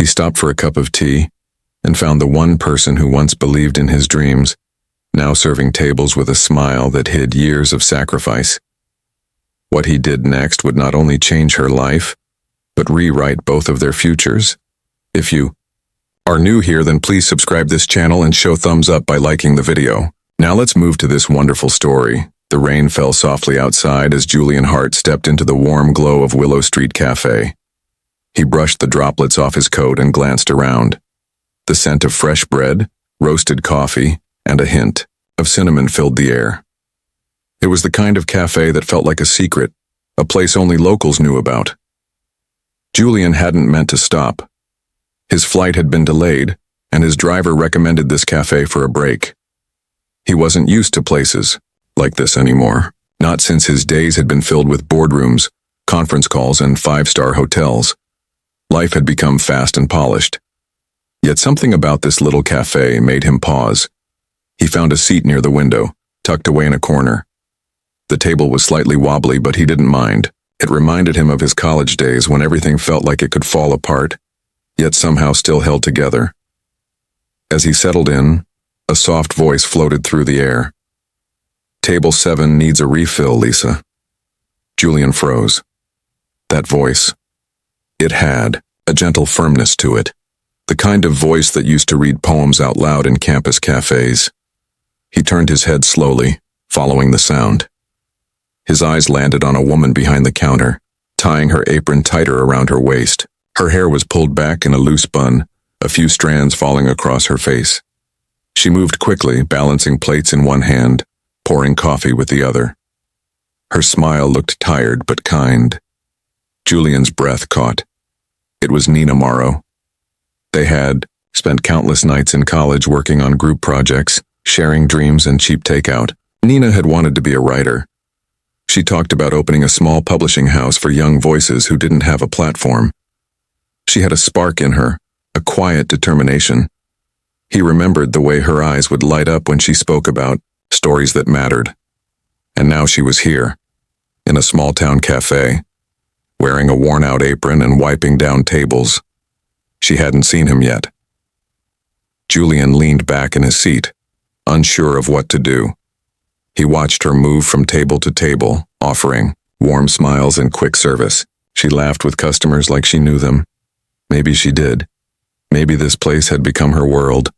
He stopped for a cup of tea and found the one person who once believed in his dreams, now serving tables with a smile that hid years of sacrifice. What he did next would not only change her life, but rewrite both of their futures. If you are new here, then please subscribe this channel and show thumbs up by liking the video. Now let's move to this wonderful story. The rain fell softly outside as Julian Hart stepped into the warm glow of Willow Street Cafe. He brushed the droplets off his coat and glanced around. The scent of fresh bread, roasted coffee, and a hint of cinnamon filled the air. It was the kind of cafe that felt like a secret, a place only locals knew about. Julian hadn't meant to stop. His flight had been delayed, and his driver recommended this cafe for a break. He wasn't used to places like this anymore, not since his days had been filled with boardrooms, conference calls, and five-star hotels. Life had become fast and polished. Yet something about this little cafe made him pause. He found a seat near the window, tucked away in a corner. The table was slightly wobbly, but he didn't mind. It reminded him of his college days when everything felt like it could fall apart, yet somehow still held together. As he settled in, a soft voice floated through the air. "Table 7 needs a refill, Lisa." Julian froze. That voice. It had a gentle firmness to it, the kind of voice that used to read poems out loud in campus cafes. He turned his head slowly, following the sound. His eyes landed on a woman behind the counter, tying her apron tighter around her waist. Her hair was pulled back in a loose bun, a few strands falling across her face. She moved quickly, balancing plates in one hand, pouring coffee with the other. Her smile looked tired but kind. Julian's breath caught. It was Nina Morrow. They had spent countless nights in college working on group projects, sharing dreams and cheap takeout. Nina had wanted to be a writer. She talked about opening a small publishing house for young voices who didn't have a platform. She had a spark in her, a quiet determination. He remembered the way her eyes would light up when she spoke about stories that mattered. And now she was here, in a small-town cafe, wearing a worn-out apron and wiping down tables. She hadn't seen him yet. Julian leaned back in his seat, unsure of what to do. He watched her move from table to table, offering warm smiles and quick service. She laughed with customers like she knew them. Maybe she did. Maybe this place had become her world.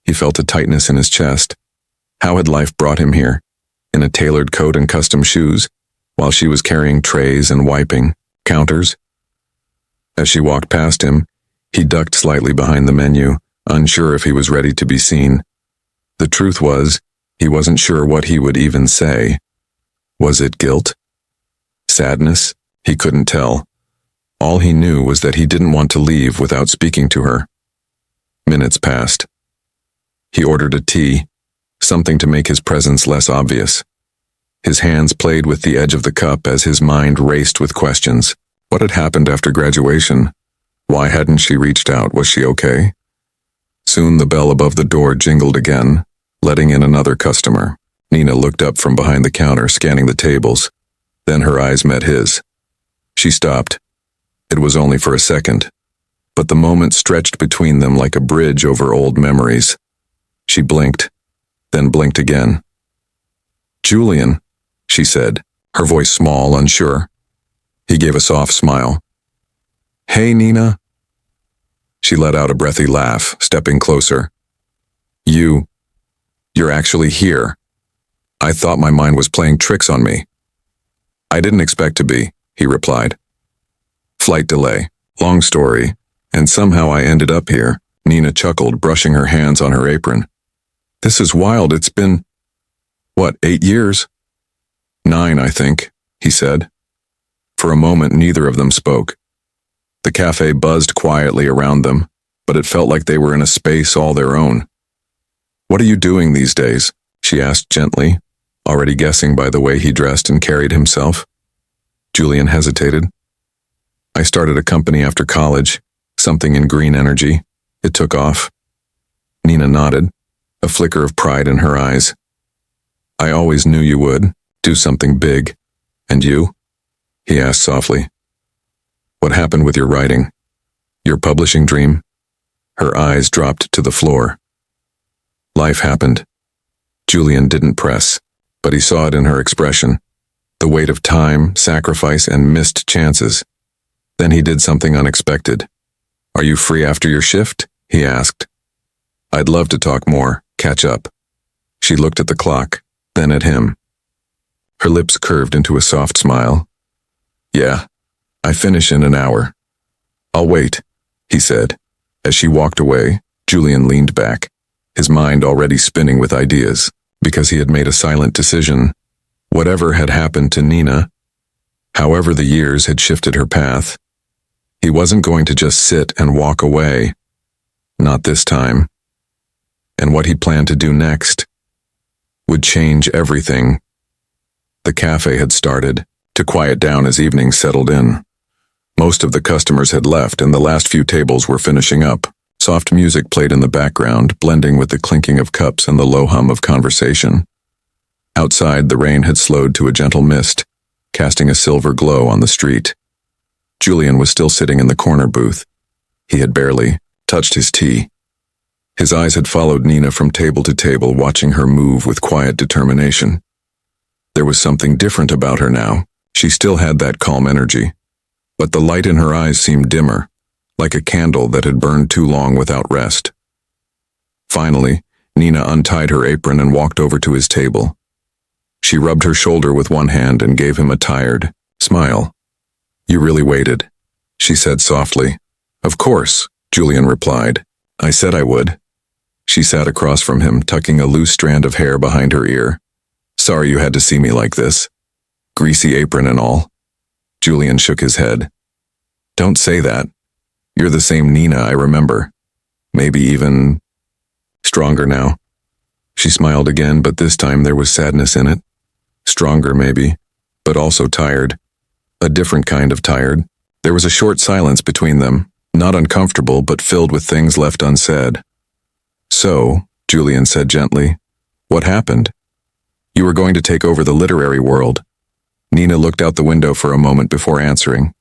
He felt a tightness in his chest. How had life brought him here, in a tailored coat and custom shoes, while she was carrying trays and wiping counters? As she walked past him, he ducked slightly behind the menu, unsure if he was ready to be seen. The truth was, he wasn't sure what he would even say. Was it guilt? Sadness? He couldn't tell. All he knew was that he didn't want to leave without speaking to her. Minutes passed. He ordered a tea, something to make his presence less obvious. His hands played with the edge of the cup as his mind raced with questions. What had happened after graduation? Why hadn't she reached out? Was she okay? Soon the bell above the door jingled again, letting in another customer. Nina looked up from behind the counter, scanning the tables. Then her eyes met his. She stopped. It was only for a second, but the moment stretched between them like a bridge over old memories. She blinked, then blinked again. "Julian," she said, her voice small, unsure. He gave a soft smile. "Hey, Nina." She let out a breathy laugh, stepping closer. You're actually here. I thought my mind was playing tricks on me." "I didn't expect to be," he replied. "Flight delay. Long story. And somehow I ended up here," Nina chuckled, brushing her hands on her apron. "This is wild. It's been, 8 years?" "9, I think," he said. For a moment, neither of them spoke. The cafe buzzed quietly around them, but it felt like they were in a space all their own. "What are you doing these days?" she asked gently, already guessing by the way he dressed and carried himself. Julian hesitated. "I started a company after college, something in green energy. It took off." Nina nodded, a flicker of pride in her eyes. "I always knew you would, do something big. And you?" he asked softly. "What happened with your writing? Your publishing dream? Her eyes dropped to the floor. Life happened. Julian didn't press, but he saw it in her expression. The weight of time, sacrifice, and missed chances. Then he did something unexpected. Are you free after your shift? He asked. I'd love to talk more, catch up. She looked at the clock, then at him. Her lips curved into a soft smile. Yeah, I finish in an hour. I'll wait, he said. As she walked away, Julian leaned back, his mind already spinning with ideas, because he had made a silent decision. Whatever had happened to Nina, however the years had shifted her path, he wasn't going to just sit and walk away. Not this time. And what he planned to do next would change everything. The cafe had started to quiet down as evening settled in. Most of the customers had left and the last few tables were finishing up. Soft music played in the background, blending with the clinking of cups and the low hum of conversation. Outside, the rain had slowed to a gentle mist, casting a silver glow on the street. Julian was still sitting in the corner booth. He had barely touched his tea. His eyes had followed Nina from table to table, watching her move with quiet determination. There was something different about her now. She still had that calm energy, but the light in her eyes seemed dimmer, like a candle that had burned too long without rest. Finally, Nina untied her apron and walked over to his table. She rubbed her shoulder with one hand and gave him a tired smile. You really waited, she said softly. Of course, Julian replied. I said I would. She sat across from him, tucking a loose strand of hair behind her ear. Sorry you had to see me like this. Greasy apron and all. Julian shook his head. Don't say that. You're the same Nina I remember. Maybe even stronger now. She smiled again, but this time there was sadness in it. Stronger maybe, but also tired. A different kind of tired. There was a short silence between them, not uncomfortable but filled with things left unsaid. So, Julian said gently, what happened? You were going to take over the literary world. Nina looked out the window for a moment before answering.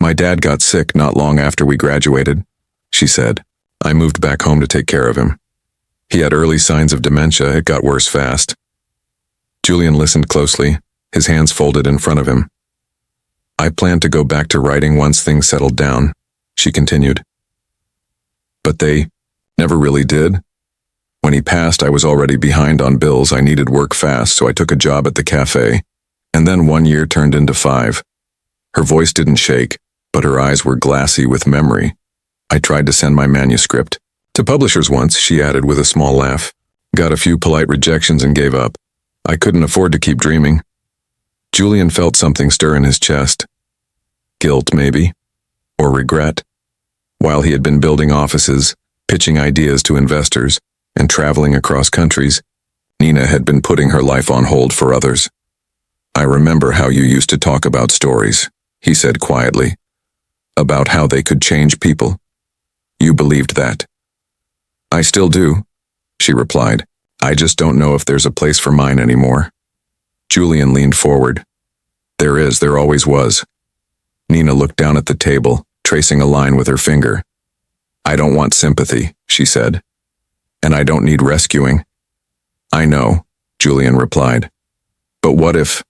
My dad got sick not long after we graduated, she said. I moved back home to take care of him. He had early signs of dementia. It got worse fast. Julian listened closely, his hands folded in front of him. I planned to go back to writing once things settled down, she continued. But they never really did. When he passed, I was already behind on bills. I needed work fast, so I took a job at the cafe. And then 1 year turned into 5. Her voice didn't shake, but her eyes were glassy with memory. I tried to send my manuscript to publishers once, she added with a small laugh. Got a few polite rejections and gave up. I couldn't afford to keep dreaming. Julian felt something stir in his chest. Guilt, maybe? Or regret? While he had been building offices, pitching ideas to investors, and traveling across countries, Nina had been putting her life on hold for others. I remember how you used to talk about stories, he said quietly. About how they could change people. You believed that. I still do, she replied. I just don't know if there's a place for mine anymore. Julian leaned forward. There is, there always was. Nina looked down at the table, tracing a line with her finger. I don't want sympathy, she said. And I don't need rescuing. I know, Julian replied. But what if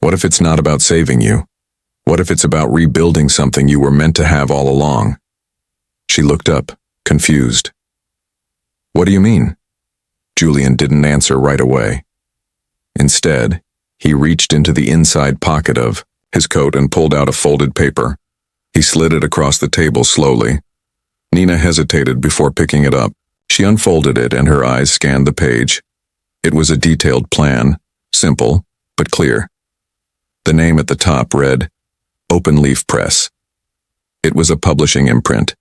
it's not about saving you? What if it's about rebuilding something you were meant to have all along? She looked up, confused. What do you mean? Julian didn't answer right away. Instead, he reached into the inside pocket of his coat and pulled out a folded paper. He slid it across the table slowly. Nina hesitated before picking it up. She unfolded it and her eyes scanned the page. It was a detailed plan, simple, but clear. The name at the top read, Open Leaf Press. It was a publishing imprint.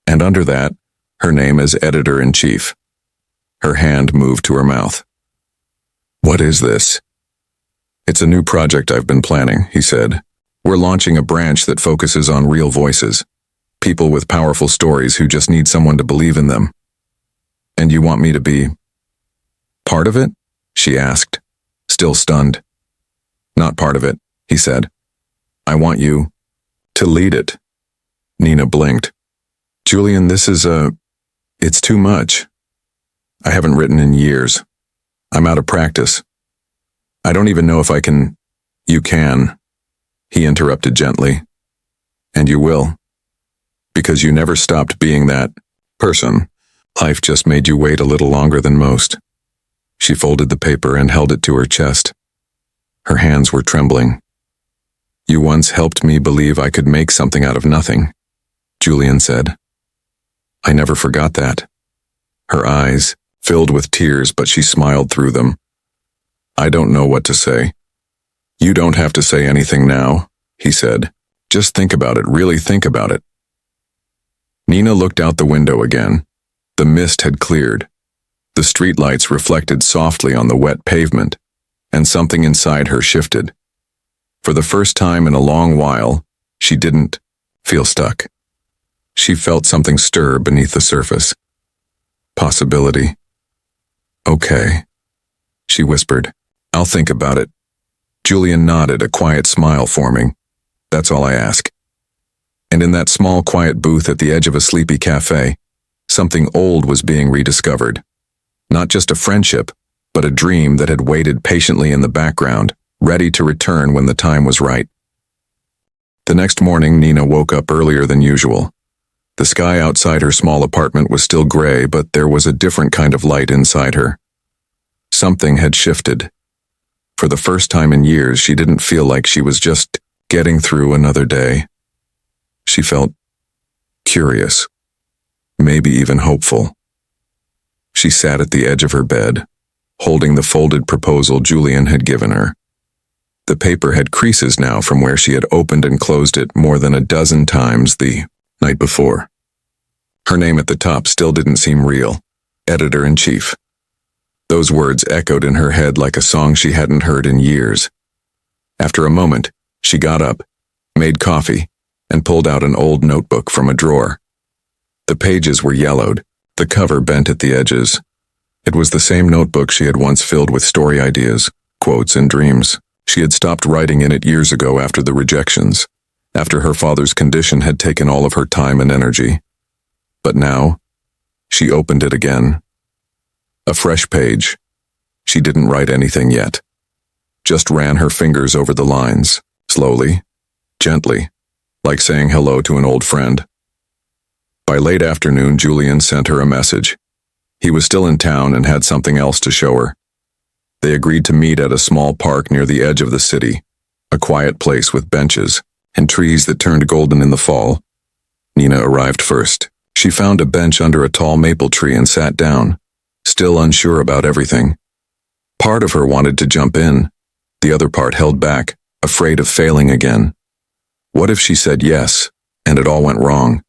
And under that, her name as editor-in-chief. Her hand moved to her mouth. What is this? It's a new project I've been planning, he said. We're launching a branch that focuses on real voices. People with powerful stories who just need someone to believe in them. And you want me to be part of it? She asked, still stunned. Not part of it, he said. I want you to lead it. Nina blinked, Julian, it's too much. I haven't written in years. I'm out of practice. I don't even know if I can. You can, he interrupted gently. And you will. Because you never stopped being that person. Life just made you wait a little longer than most. She folded the paper and held it to her chest. Her hands were trembling. You once helped me believe I could make something out of nothing, Julian said. I never forgot that. Her eyes filled with tears, but she smiled through them. I don't know what to say. You don't have to say anything now, he said. Just think about it, really think about it. Nina looked out the window again. The mist had cleared. The streetlights reflected softly on the wet pavement, and something inside her shifted. For the first time in a long while, she didn't feel stuck. She felt something stir beneath the surface. Possibility. Okay, she whispered. I'll think about it. Julian nodded, a quiet smile forming. That's all I ask. And in that small quiet booth at the edge of a sleepy cafe, something old was being rediscovered. Not just a friendship, but a dream that had waited patiently in the background, ready to return when the time was right. The next morning, Nina woke up earlier than usual. The sky outside her small apartment was still gray, but there was a different kind of light inside her. Something had shifted. For the first time in years, she didn't feel like she was just getting through another day. She felt curious, maybe even hopeful. She sat at the edge of her bed, holding the folded proposal Julian had given her. The paper had creases now from where she had opened and closed it more than a dozen times the night before. Her name at the top still didn't seem real. Editor-in-chief. Those words echoed in her head like a song she hadn't heard in years. After a moment, she got up, made coffee, and pulled out an old notebook from a drawer. The pages were yellowed, the cover bent at the edges. It was the same notebook she had once filled with story ideas, quotes, and dreams. She had stopped writing in it years ago after the rejections, after her father's condition had taken all of her time and energy. But now, she opened it again. A fresh page. She didn't write anything yet. Just ran her fingers over the lines, slowly, gently, like saying hello to an old friend. By late afternoon, Julian sent her a message. He was still in town and had something else to show her. They agreed to meet at a small park near the edge of the city, a quiet place with benches and trees that turned golden in the fall. Nina arrived first. She found a bench under a tall maple tree and sat down, still unsure about everything. Part of her wanted to jump in. The other part held back, afraid of failing again. What if she said yes, and it all went wrong?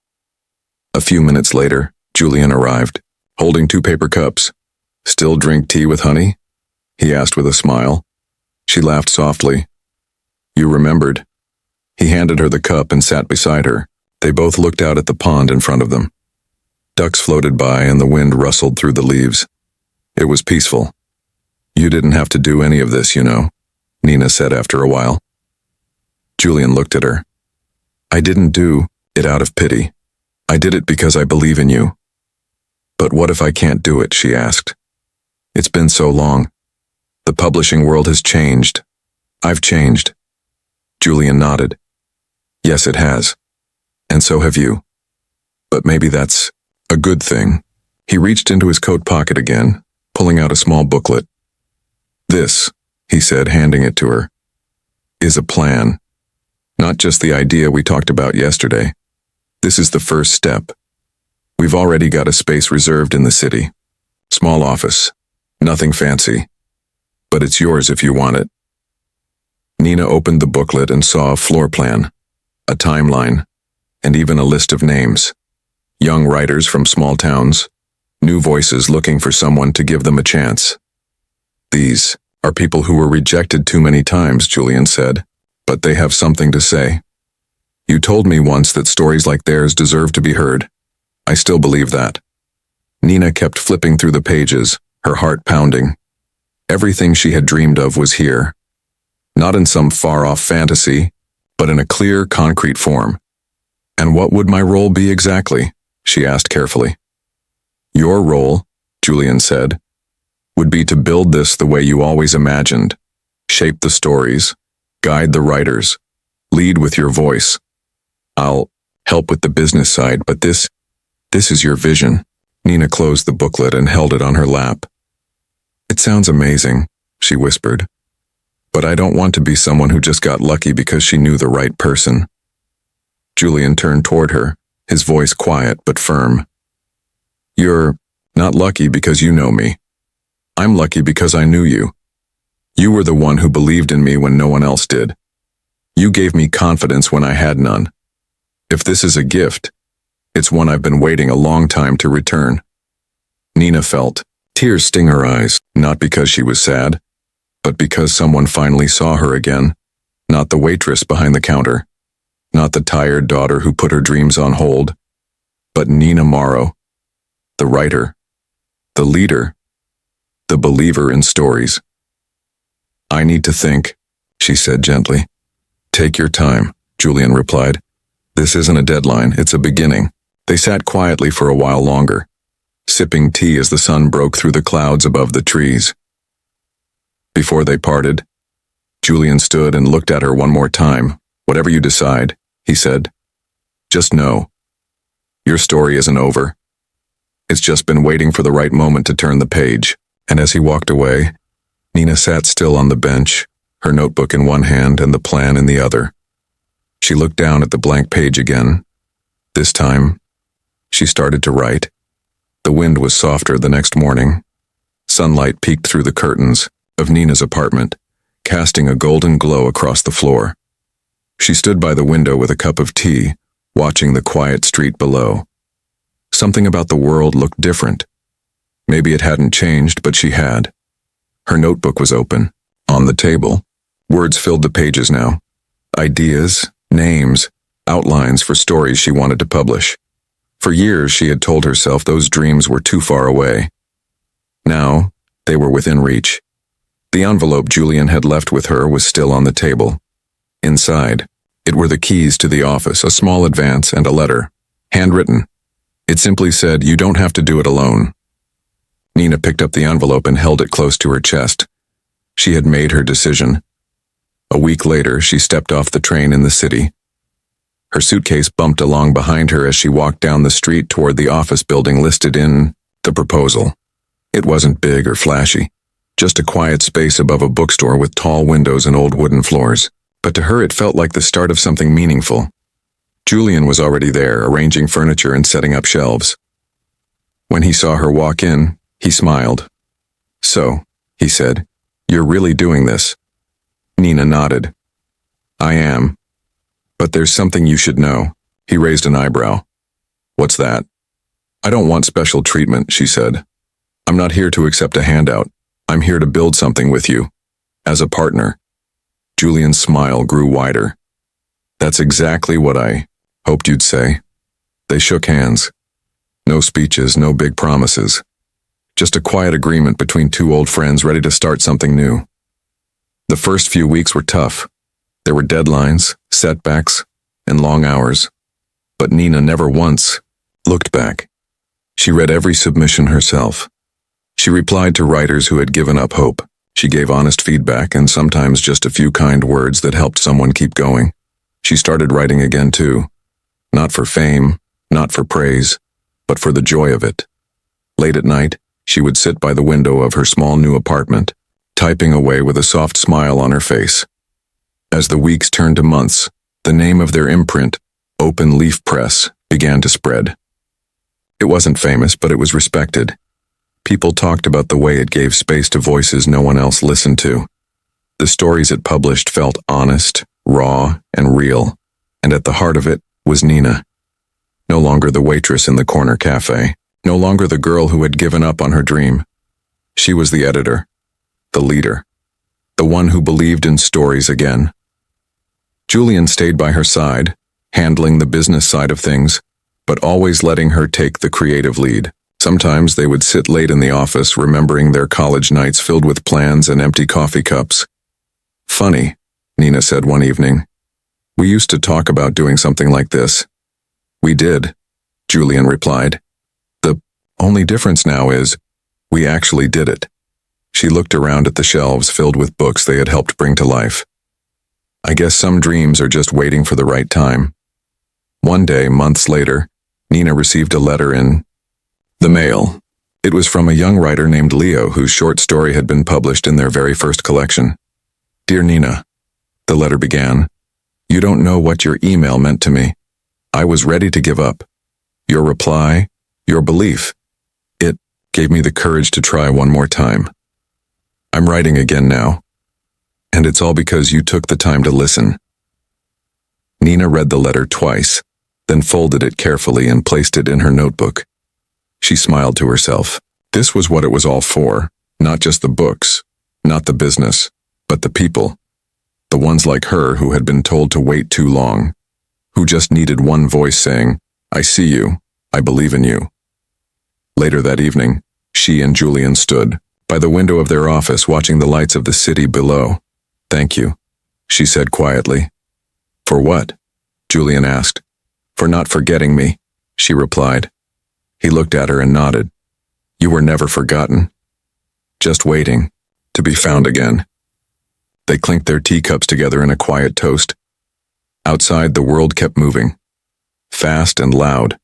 A few minutes later, Julian arrived, holding 2 paper cups. Still drink tea with honey? He asked with a smile. She laughed softly. You remembered. He handed her the cup and sat beside her. They both looked out at the pond in front of them. Ducks floated by and the wind rustled through the leaves. It was peaceful. You didn't have to do any of this, you know, Nina said after a while. Julian looked at her. I didn't do it out of pity. I did it because I believe in you. But what if I can't do it, she asked. It's been so long. The publishing world has changed. I've changed. Julian nodded. Yes, it has. And so have you. But maybe that's a good thing. He reached into his coat pocket again, pulling out a small booklet. This, he said, handing it to her, is a plan. Not just the idea we talked about yesterday. This is the first step. We've already got a space reserved in the city. Small office. Nothing fancy. But it's yours if you want it. Nina opened the booklet and saw a floor plan, a timeline, and even a list of names. Young writers from small towns, new voices looking for someone to give them a chance. These are people who were rejected too many times, Julian said, but they have something to say. You told me once that stories like theirs deserve to be heard. I still believe that. Nina kept flipping through the pages, her heart pounding. Everything she had dreamed of was here. Not in some far-off fantasy, but in a clear, concrete form. And what would my role be exactly? she asked carefully. Your role, Julian said, would be to build this the way you always imagined. Shape the stories, guide the writers, lead with your voice. I'll help with the business side, but this is your vision. Nina closed the booklet and held it on her lap. It sounds amazing, she whispered. But I don't want to be someone who just got lucky because she knew the right person. Julian turned toward her, his voice quiet but firm. You're not lucky because you know me. I'm lucky because I knew you. You were the one who believed in me when no one else did. You gave me confidence when I had none. If this is a gift, it's one I've been waiting a long time to return. Nina felt tears sting her eyes, not because she was sad, but because someone finally saw her again, not the waitress behind the counter, not the tired daughter who put her dreams on hold, but Nina Morrow, the writer, the leader, the believer in stories. I need to think, she said gently. Take your time, Julian replied. This isn't a deadline, it's a beginning. They sat quietly for a while longer, sipping tea as the sun broke through the clouds above the trees. Before they parted, Julian stood and looked at her one more time. Whatever you decide, he said, just know, your story isn't over. It's just been waiting for the right moment to turn the page. And as he walked away, Nina sat still on the bench, her notebook in one hand and the plan in the other. She looked down at the blank page again. This time, she started to write. The wind was softer the next morning. Sunlight peeked through the curtains of Nina's apartment, casting a golden glow across the floor. She stood by the window with a cup of tea, watching the quiet street below. Something about the world looked different. Maybe it hadn't changed, but she had. Her notebook was open, on the table. Words filled the pages now. Ideas, names, outlines for stories she wanted to publish. For years she had told herself those dreams were too far away. Now, they were within reach. The envelope Julian had left with her was still on the table. Inside, it were the keys to the office, a small advance, and a letter, handwritten. It simply said, "You don't have to do it alone." Nina picked up the envelope and held it close to her chest. She had made her decision. A week later, she stepped off the train in the city. Her suitcase bumped along behind her as she walked down the street toward the office building listed in the proposal. It wasn't big or flashy, just a quiet space above a bookstore with tall windows and old wooden floors. But to her it felt like the start of something meaningful. Julian was already there, arranging furniture and setting up shelves. When he saw her walk in, he smiled. "So," he said, "you're really doing this?" Nina nodded. "I am. But there's something you should know." He raised an eyebrow. "What's that?" "I don't want special treatment," she said. "I'm not here to accept a handout. I'm here to build something with you. As a partner." Julian's smile grew wider. "That's exactly what I hoped you'd say." They shook hands. No speeches, no big promises. Just a quiet agreement between two old friends ready to start something new. The first few weeks were tough. There were deadlines, setbacks, and long hours. But Nina never once looked back. She read every submission herself. She replied to writers who had given up hope. She gave honest feedback and sometimes just a few kind words that helped someone keep going. She started writing again too. Not for fame, not for praise, but for the joy of it. Late at night, she would sit by the window of her small new apartment, typing away with a soft smile on her face. As the weeks turned to months, the name of their imprint, Open Leaf Press, began to spread. It wasn't famous, but it was respected. People talked about the way it gave space to voices no one else listened to. The stories it published felt honest, raw, and real, and at the heart of it was Nina. No longer the waitress in the corner cafe, no longer the girl who had given up on her dream. She was the editor, the leader, the one who believed in stories again. Julian stayed by her side, handling the business side of things, but always letting her take the creative lead. Sometimes they would sit late in the office, remembering their college nights filled with plans and empty coffee cups. "Funny," Nina said one evening. "We used to talk about doing something like this." "We did. Julian replied. The only difference now is, we actually did it. She looked around at the shelves filled with books they had helped bring to life. I guess some dreams are just waiting for the right time. One day, months later, Nina received a letter in the mail. It was from a young writer named Leo whose short story had been published in their very first collection. Dear Nina, the letter began, you don't know what your email meant to me. I was ready to give up. Your reply, your belief, it gave me the courage to try one more time. I'm writing again now, and it's all because you took the time to listen. Nina read the letter twice, then folded it carefully and placed it in her notebook. She smiled to herself. This was what it was all for, not just the books, not the business, but the people. The ones like her who had been told to wait too long, who just needed one voice saying, I see you, I believe in you. Later that evening, she and Julian stood by the window of their office watching the lights of the city below. Thank you, she said quietly. For what? Julian asked. For not forgetting me, she replied. He looked at her and nodded. You were never forgotten. Just waiting to be found again. They clinked their teacups together in a quiet toast. Outside, the world kept moving, fast and loud.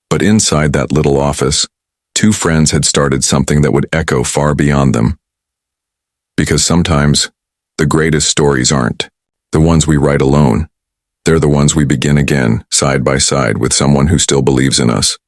But inside that little office, two friends had started something that would echo far beyond them. Because sometimes, the greatest stories aren't the ones we write alone. They're the ones we begin again, side by side with someone who still believes in us.